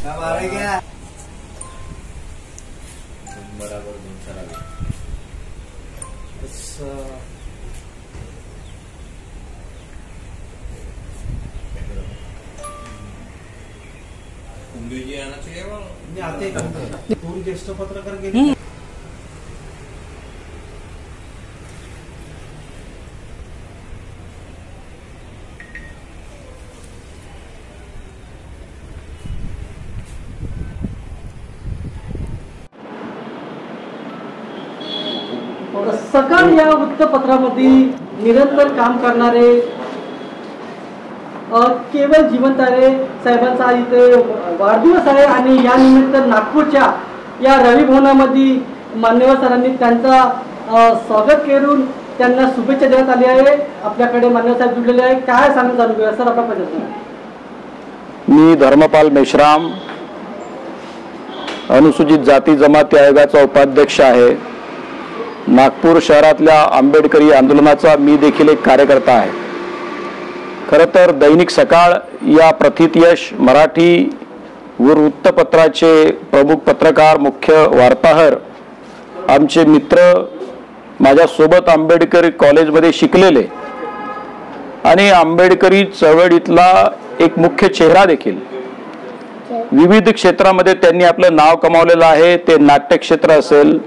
बराबर जी आना चाहिए आते पूर्व ज्येष्ठ पत्रकार गेले सकाळ या वृत्तपत्रामध्ये निरंतर काम करणारे केवळ जिवंत आहे साहेबांचा इथे वाढदिवस आहे आणि या निमित्त नागपूरच्या या रवी भवनामध्ये मान्यवर सरांनी त्यांचा स्वागत करून त्यांना शुभेच्छा देण्यात आली आहे। आपल्याकडे मान्यवर साहेब जुळलेले आहे, काय सांगू चालू आहे सर? आपला परिचय। मी धर्मपाल मेश्राम, अनुसूचित जाती जमाती आयोगाचा उपाध्यक्ष आहे। नागपूर शहरातल्या आंबेडकरी आंदोलनाचा मी देखील एक कार्यकर्ता आहे। खरं तर दैनिक सकाळ या प्रथितयश मराठी वृत्तपत्राचे प्रमुख पत्रकार, मुख्य वार्ताहर, आमचे मित्र, माझ्यासोबत आंबेडकर कॉलेजमध्ये शिकलेले आणि आंबेडकरी चळवळीतला एक मुख्य चेहरा देखील, विविध क्षेत्रामध्ये त्यांनी आपलं नाव कमावलेलं आहे। ते नाट्यक्षेत्र असेल,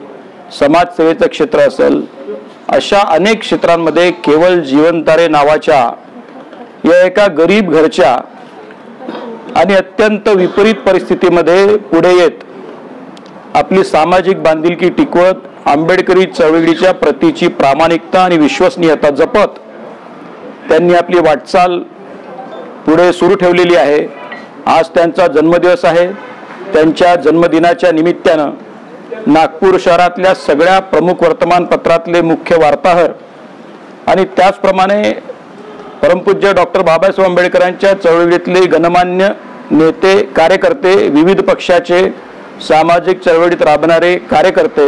समाजसेवेचं क्षेत्र असेल, अशा अनेक क्षेत्रांमध्ये केवळ जीवनतारे नावाच्या या एका गरीब घरच्या आणि अत्यंत विपरीत परिस्थितीमध्ये पुढे येत आपली सामाजिक बांधिलकी टिकवत आंबेडकरी चळवळीच्या प्रतीची प्रामाणिकता आणि विश्वसनीयता जपत त्यांनी आपली वाटचाल पुढे सुरू ठेवलेली आहे। आज त्यांचा जन्मदिवस आहे। त्यांच्या जन्मदिनाच्या निमित्तानं नागपूर शहरातल्या सगळ्या प्रमुख वर्तमानपत्रातले मुख्य वार्ताहर आणि त्याचप्रमाणे परमपूज्य डॉक्टर बाबासाहेब आंबेडकरांच्या चळवळीतले गणमान्य नेते, कार्यकर्ते, विविध पक्षाचे सामाजिक चळवळीत राबणारे कार्यकर्ते,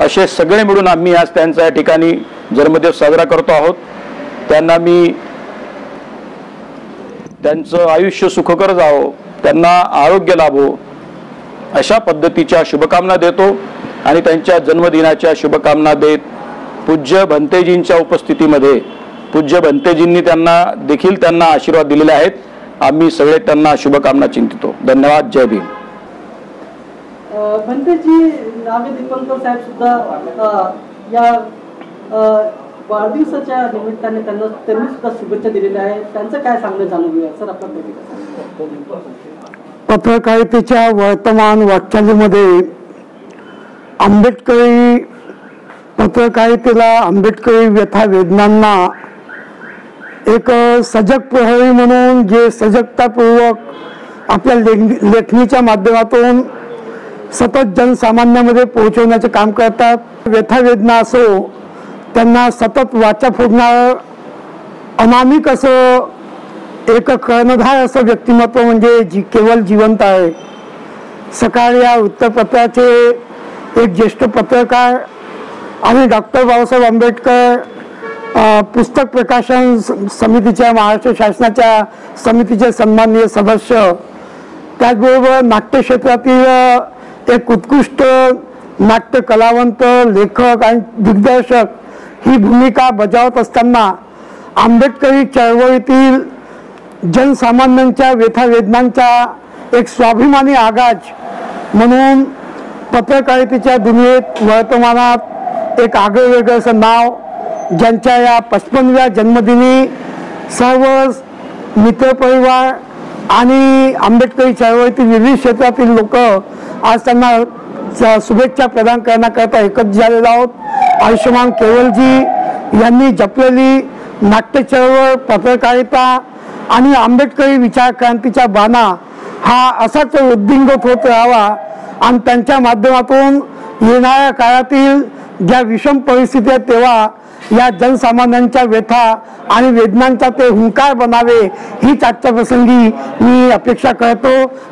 असे सगळे मिळून आम्ही आज त्यांचा या ठिकाणी जन्मदिवस साजरा करतो आहोत। त्यांना मी त्यांचं आयुष्य सुखकर जावो, त्यांना आरोग्य लाभो अशा पद्धतीच्या शुभकामना देतो आणि त्यांच्या जन्मदिनाच्या शुभकामना देत पूज्य भंतेजींच्या उपस्थितीमध्ये पूज्य भंतेजींनी त्यांना आशीर्वाद दिलेले आहेत। आम्ही सगळे त्यांना शुभकामना चिंतितो। धन्यवाद। जय भीम। भंतेजी, नावे दीपंकर साहेब सुद्धा या वाढदिवसाच्या निमित्ताने त्यांनी सुद्धा शुभेच्छा दिलेल्या आहेत। त्यांचं काय सांगणं जाणून घेऊया सर? आपला पत्रकारितेच्या वर्तमान वाटचालीमध्ये आंबेडकरी पत्रकारितेला, आंबेडकरी व्यथा वेदनांना एक सजग प्रहरी म्हणून जे सजगतापूर्वक आपल्या लेखणीच्या माध्यमातून सतत जनसामान्यामध्ये पोहोचवण्याचे काम करतात। व्यथा वेदना असो, त्यांना सतत वाचा फोडणारं अनामिक असं एक कर्णधार असं व्यक्तिमत्व म्हणजे केवळ जिवंत आहे। सकाळ या वृत्तपत्राचे एक ज्येष्ठ पत्रकार आणि डॉक्टर बाबासाहेब आंबेडकर पुस्तक प्रकाशन समितीच्या, महाराष्ट्र शासनाच्या समितीचे सन्माननीय सदस्य, त्याचबरोबर नाट्यक्षेत्रातील एक उत्कृष्ट नाट्य कलावंत, लेखक आणि दिग्दर्शक ही भूमिका बजावत असताना आंबेडकरी चळवळीतील जनसामान्यांच्या व्यथा वेदनांचा एक स्वाभिमानी आगाज म्हणून पत्रकारितेच्या दुनियेत वर्तमानात एक आगळंवेगळं असं नाव, ज्यांच्या या 55व्या जन्मदिनी सर्व मित्रपरिवार आणि आंबेडकरी चळवळीतील विविध क्षेत्रातील लोक आज त्यांना शुभेच्छा प्रदान करण्याकरता एकत्र झालेलो आहोत। आयुष्यमान केवलजी यांनी जपलेली नाट्य चळवळ, पत्रकारिता आणि आंबेडकरी विचार क्रांतीचा बाणा हा असाच उद्दिंगत होत राहावा आणि त्यांच्या माध्यमातून येणाऱ्या काळातील ज्या विषम परिस्थिती आहेत तेव्हा या जनसामान्यांच्या व्यथा आणि वेदनांचा ते हुंकार बनावे हीच आजच्या प्रसंगी मी अपेक्षा करतो।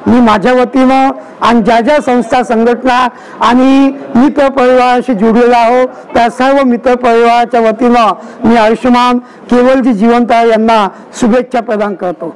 मी माझ्या वतीनं आणि ज्या ज्या संस्था, संघटना आणि मित्र परिवाराशी जुडलेला आहोत त्या सर्व मित्र परिवाराच्या वतीनं मी आयुष्यमान केवलजी जिवंत यांना शुभेच्छा प्रदान करतो।